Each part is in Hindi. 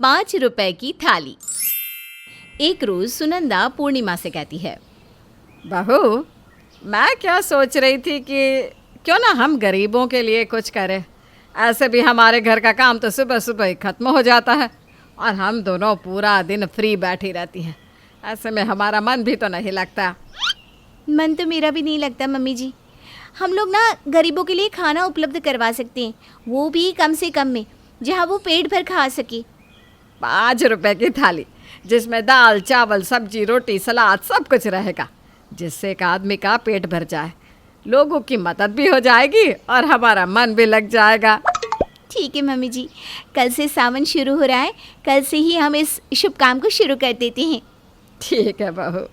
5 रुपए की थाली। एक रोज सुनंदा पूर्णिमा से कहती है, बहू, मैं क्या सोच रही थी कि क्यों ना हम गरीबों के लिए कुछ करें। ऐसे भी हमारे घर का काम तो सुबह सुबह ही ख़त्म हो जाता है और हम दोनों पूरा दिन फ्री बैठी रहती हैं। ऐसे में हमारा मन भी तो नहीं लगता। मन तो मेरा भी नहीं लगता मम्मी जी। हम लोग ना गरीबों के लिए खाना उपलब्ध करवा सकते हैं, वो भी कम से कम में, जहाँ वो पेट भर खा सके। 5 रुपए की थाली जिसमें दाल, चावल, सब्जी, रोटी, सलाद सब कुछ रहेगा, जिससे एक आदमी का पेट भर जाए, लोगों की मदद भी हो जाएगी और हमारा मन भी लग जाएगा। ठीक है मम्मी जी, कल से सावन शुरू हो रहा है, कल से ही हम इस शुभ काम को शुरू कर देते हैं। ठीक है बहू।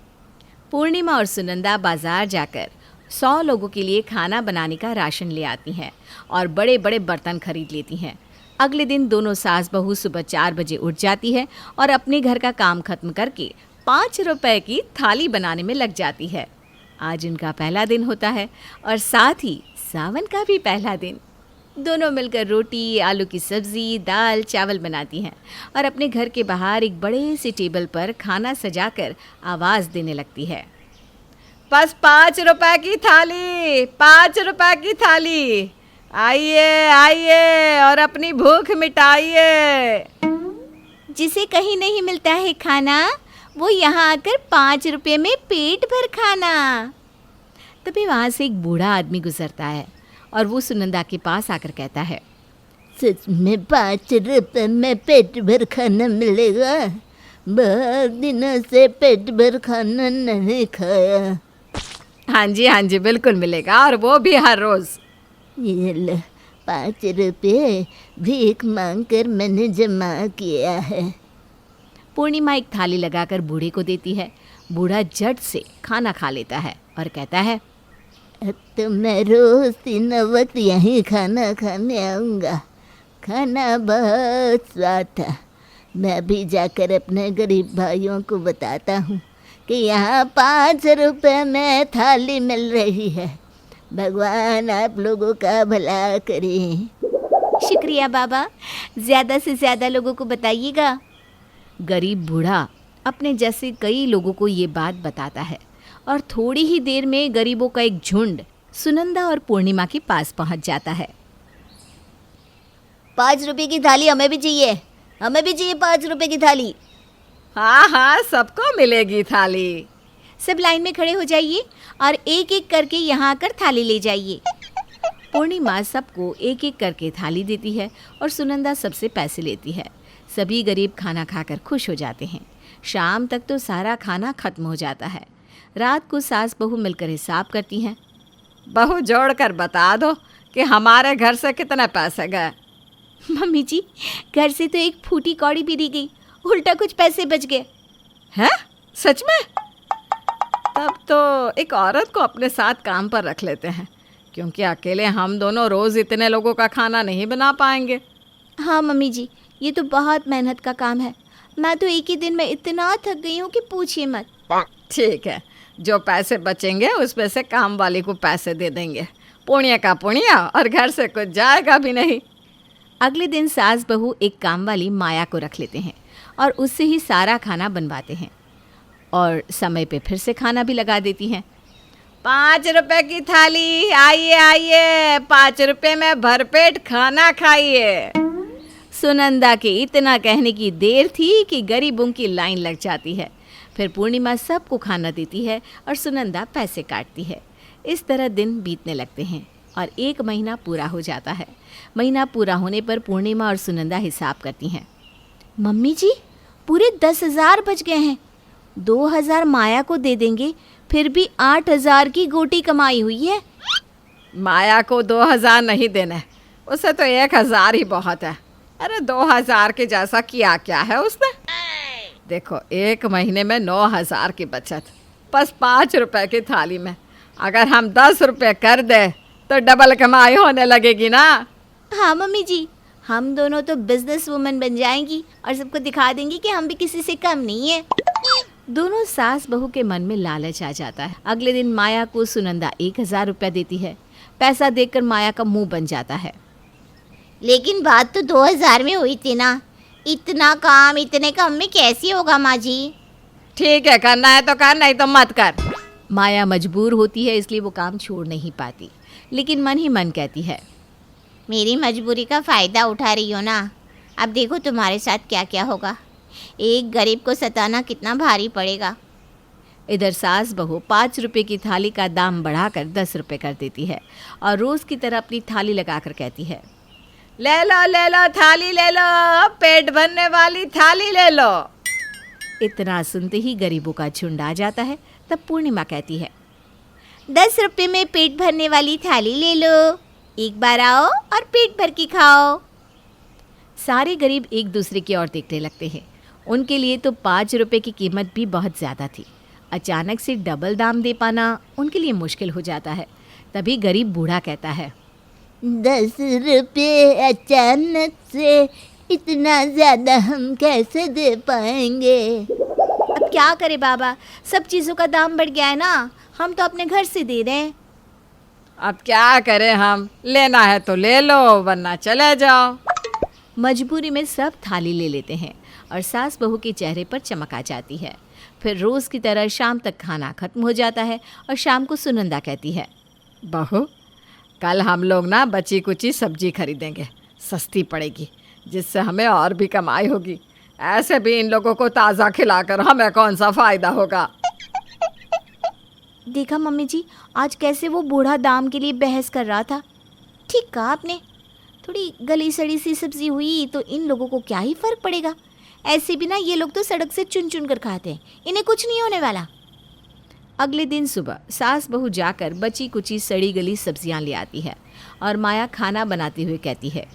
पूर्णिमा और सुनंदा बाजार जाकर 100 लोगों के लिए खाना बनाने का राशन ले आती हैं और बड़े बड़े बर्तन खरीद लेती हैं। अगले दिन दोनों सास बहू सुबह 4 बजे उठ जाती है और अपने घर का काम खत्म करके 5 रुपए की थाली बनाने में लग जाती है। आज उनका पहला दिन होता है और साथ ही सावन का भी पहला दिन। दोनों मिलकर रोटी, आलू की सब्ज़ी, दाल, चावल बनाती हैं और अपने घर के बाहर एक बड़े से टेबल पर खाना सजाकर आवाज़ देने लगती है, बस 5 रुपए की थाली, 5 रुपए की थाली, आइए आइए और अपनी भूख मिटाइए। जिसे कहीं नहीं मिलता है खाना, वो यहाँ आकर 5 रुपये में पेट भर खाना। तभी वहाँ से एक बूढ़ा आदमी गुजरता है और वो सुनंदा के पास आकर कहता है, सच में 5 रुपए में पेट भर खाना मिलेगा? बहुत दिनों से पेट भर खाना नहीं खाया। हाँ जी बिल्कुल मिलेगा, और वो भी हर रोज़। ये लो 5 रुपये भीख मांग कर मैंने जमा किया है। पूर्णिमा एक थाली लगाकर बूढ़े को देती है। बूढ़ा झट से खाना खा लेता है और कहता है, अब तो मैं रोज़ 3 वक्त यहीं खाना खाने आऊँगा। खाना बहुत स्वाद था। मैं भी जाकर अपने गरीब भाइयों को बताता हूँ कि यहाँ 5 रुपए में थाली मिल रही है। भगवान आप लोगों का भला करे। शुक्रिया बाबा, ज़्यादा से ज़्यादा लोगों को बताइएगा। गरीब बूढ़ा अपने जैसे कई लोगों को ये बात बताता है और थोड़ी ही देर में गरीबों का एक झुंड सुनंदा और पूर्णिमा के पास पहुंच जाता है। 5 रुपए की थाली हमें भी चाहिए, हमें भी चाहिए 5 रुपए की थाली। हाँ सबको मिलेगी थाली। सब लाइन में खड़े हो जाइए और एक एक करके यहाँ आकर थाली ले जाइए। पूर्णिमा सबको एक एक करके थाली देती है और सुनंदा सबसे पैसे लेती है। सभी गरीब खाना खाकर खुश हो जाते हैं। शाम तक तो सारा खाना खत्म हो जाता है। रात को सास बहू मिलकर हिसाब करती हैं। बहू जोड़कर बता दो कि हमारे घर से कितने पैसे गए। मम्मी जी, घर से तो एक फूटी कौड़ी भी दी गई, उल्टा कुछ पैसे बच गए। हैं? सच में? तब तो एक औरत को अपने साथ काम पर रख लेते हैं, क्योंकि अकेले हम दोनों रोज़ इतने लोगों का खाना नहीं बना पाएंगे। हाँ मम्मी जी, ये तो बहुत मेहनत का काम है। मैं तो एक ही दिन में इतना थक गई हूँ कि पूछिए मत। ठीक है, जो पैसे बचेंगे उसमें से काम वाली को पैसे दे देंगे। पुण्य का पुण्य, और घर से कुछ जाएगा भी नहीं। अगले दिन सास बहू एक काम वाली माया को रख लेते हैं और उससे ही सारा खाना बनवाते हैं और समय पे फिर से खाना भी लगा देती हैं। 5 रुपए की थाली, आइए आइए, 5 रुपए में भरपेट खाना खाइए। सुनंदा के इतना कहने की देर थी कि गरीबों की लाइन लग जाती है। फिर पूर्णिमा सबको खाना देती है और सुनंदा पैसे काटती है। इस तरह दिन बीतने लगते हैं और 1 महीना पूरा हो जाता है। महीना पूरा होने पर पूर्णिमा और सुनंदा हिसाब करती हैं। मम्मी जी, पूरे 10,000 बच गए हैं। 2,000 माया को दे देंगे, फिर भी 8,000 की गोटी कमाई हुई है। माया को 2,000 नहीं देने, उसे तो 1,000 ही बहुत है। अरे 2,000 के जैसा किया क्या है उसने? देखो, 1 महीने में 9,000 की बचत, बस 5 रुपए की थाली में। अगर हम 10 रुपए कर दे तो डबल कमाई होने लगेगी ना। हाँ मम्मी जी, हम दोनों तो बिजनेस वुमन बन जाएंगी और सबको दिखा देंगी कि हम भी किसी से कम नहीं है। दोनों सास बहू के मन में लालच आ जाता है। अगले दिन माया को सुनंदा 1,000 रुपया देती है। पैसा देखकर माया का मुंह बन जाता है। लेकिन बात तो 2,000 में हुई थी ना, इतना काम इतने कम में कैसे होगा माँ जी? ठीक है, करना है तो कर, नहीं तो मत कर। माया मजबूर होती है, इसलिए वो काम छोड़ नहीं पाती, लेकिन मन ही मन कहती है, मेरी मजबूरी का फ़ायदा उठा रही हो ना। अब देखो तुम्हारे साथ क्या क्या होगा। एक गरीब को सताना कितना भारी पड़ेगा। इधर सास बहू 5 रुपए की थाली का दाम बढ़ाकर 10 रुपए कर देती है और रोज़ की तरह अपनी थाली लगाकर कहती है, ले लो थाली ले लो, पेट भरने वाली थाली ले लो। इतना सुनते ही गरीबों का झुंड आ जाता है। तब पूर्णिमा कहती है, 10 रुपये में पेट भरने वाली थाली ले लो, एक बार आओ और पेट भर के खाओ। सारे गरीब एक दूसरे की ओर देखने लगते हैं। उनके लिए तो 5 रुपए की कीमत भी बहुत ज़्यादा थी। अचानक से डबल दाम दे पाना उनके लिए मुश्किल हो जाता है। तभी गरीब बूढ़ा कहता है, 10 रुपये अचानक से इतना ज़्यादा हम कैसे दे पाएंगे? अब क्या करें बाबा, सब चीज़ों का दाम बढ़ गया है ना, हम तो अपने घर से दे रहे हैं। अब क्या करें हम, लेना है तो ले लो वरना चले जाओ। मजबूरी में सब थाली ले लेते हैं और सास बहू के चेहरे पर चमक आ जाती है। फिर रोज़ की तरह शाम तक खाना खत्म हो जाता है और शाम को सुनंदा कहती है, बहू, कल हम लोग ना बची कुची सब्जी खरीदेंगे, सस्ती पड़ेगी, जिससे हमें और भी कमाई होगी। ऐसे भी इन लोगों को ताज़ा खिलाकर हमें कौन सा फ़ायदा होगा। देखा मम्मी जी, आज कैसे वो बूढ़ा दाम के लिए बहस कर रहा था। ठीक कहा आपने, थोड़ी गली सड़ी सी सब्जी हुई तो इन लोगों को क्या ही फ़र्क पड़ेगा। ऐसे भी ना ये लोग तो सड़क से चुन चुन कर खाते हैं, इन्हें कुछ नहीं होने वाला। अगले दिन सुबह सास बहू जाकर बची कुची सड़ी गली सब्जियां ले आती है और माया खाना बनाते हुए कहती है,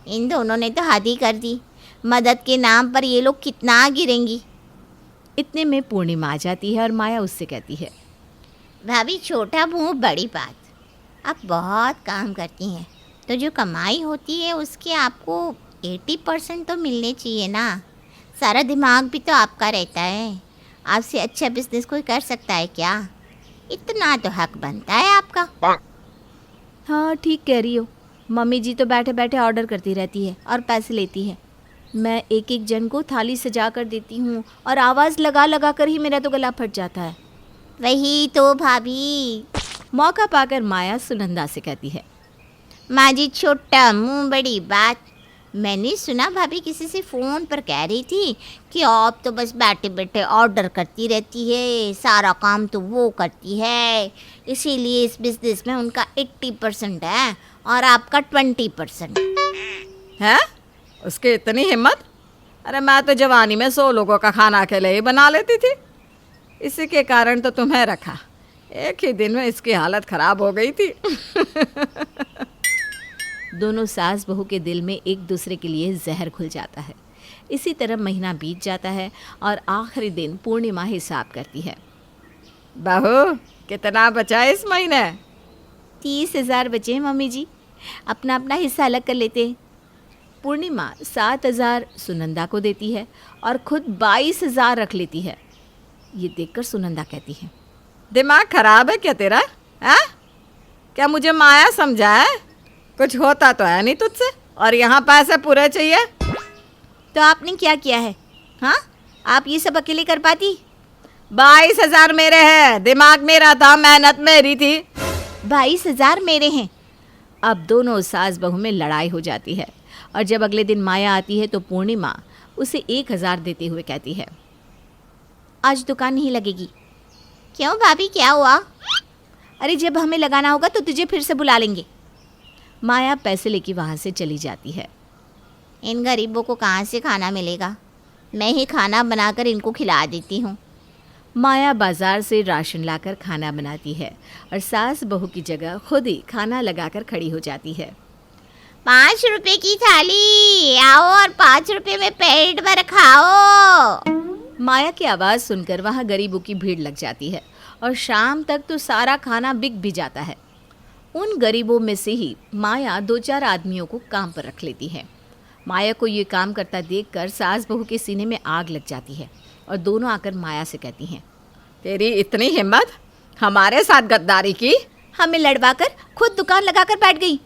इन दोनों ने तो हद ही कर दी। मदद के नाम पर ये लोग कितना गिरेंगी। इतने में पूर्णिमा आ जाती है और माया उससे कहती है, भाभी, छोटा मुंह बड़ी बात। आप बहुत काम करती हैं, तो जो कमाई होती है उसके आपको 80% तो मिलने चाहिए ना। सारा दिमाग भी तो आपका रहता है। आपसे अच्छा बिजनेस कोई कर सकता है क्या? इतना तो हक बनता है आपका। हाँ ठीक कह रही हो, मम्मी जी तो बैठे बैठे ऑर्डर करती रहती है और पैसे लेती है। मैं एक एक जन को थाली सजा कर देती हूँ और आवाज़ लगा लगा कर ही मेरा तो गला फट जाता है। वही तो भाभी। मौका पाकर माया सुनंदा से कहती है, माँ जी, छोटा मुंह बड़ी बात। मैंने सुना भाभी किसी से फ़ोन पर कह रही थी कि आप तो बस बैठे बैठे ऑर्डर करती रहती है, सारा काम तो वो करती है, इसीलिए इस बिज़नेस में उनका 80% है और आपका 20%। है उसकी इतनी हिम्मत? अरे मैं तो जवानी में 100 लोगों का खाना अकेले ही बना लेती थी। इसी के कारण तो तुम्हें रखा। एक ही दिन में इसकी हालत ख़राब हो गई थी। दोनों सास बहू के दिल में एक दूसरे के लिए जहर घुल जाता है। इसी तरह महीना बीत जाता है और आखिरी दिन पूर्णिमा हिसाब करती है। बहू, कितना बचा इस महीने? 30,000 बचे हैं मम्मी जी, अपना अपना हिस्सा अलग कर लेते हैं। पूर्णिमा 7,000 सुनंदा को देती है और खुद 22,000 रख लेती है। ये देखकर सुनंदा कहती है, दिमाग खराब है क्या तेरा? है क्या मुझे माया समझा है? कुछ होता तो है नहीं तुझसे, और यहाँ पैसे पूरे चाहिए। तो आपने क्या किया है? हाँ, आप ये सब अकेले कर पाती? 22,000 मेरे हैं, दिमाग मेरा था, मेहनत मेरी थी। 22,000 मेरे हैं। अब दोनों सास बहू में लड़ाई हो जाती है और जब अगले दिन माया आती है तो पूर्णिमा उसे 1,000 देते हुए कहती है, आज दुकान नहीं लगेगी। क्यों भाभी, क्या हुआ? अरे जब हमें लगाना होगा तो तुझे फिर से बुला लेंगे। माया पैसे लेके वहाँ से चली जाती है। इन गरीबों को कहाँ से खाना मिलेगा? मैं ही खाना बनाकर इनको खिला देती हूँ। माया बाजार से राशन लाकर खाना बनाती है और सास बहू की जगह खुद ही खाना लगाकर खड़ी हो जाती है। 5 रुपए की थाली, आओ और 5 रुपए में पेट भर खाओ। माया की आवाज़ सुनकर वहाँ गरीबों की भीड़ लग जाती है और शाम तक तो सारा खाना बिक भी जाता है। उन गरीबों में से ही माया 2-4 आदमियों को काम पर रख लेती है। माया को ये काम करता देखकर सास बहू के सीने में आग लग जाती है और दोनों आकर माया से कहती हैं, तेरी इतनी हिम्मत हमारे साथ गद्दारी की? हमें लड़वाकर खुद दुकान लगाकर बैठ गई।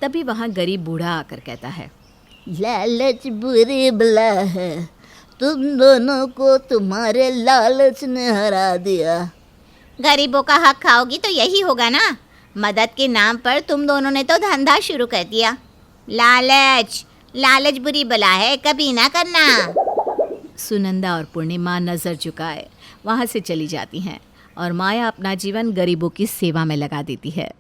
तभी वहाँ गरीब बूढ़ा आकर कहता है, लालच बुरी बला है, तुम दोनों को तुम्हारे लालच ने हरा दिया। गरीबों का हक खाओगी तो यही होगा ना। मदद के नाम पर तुम दोनों ने तो धंधा शुरू कर दिया। लालच लालच बुरी बला है, कभी ना करना। सुनंदा और पूर्णिमा नज़र झुकाए वहाँ से चली जाती हैं और माया अपना जीवन गरीबों की सेवा में लगा देती है।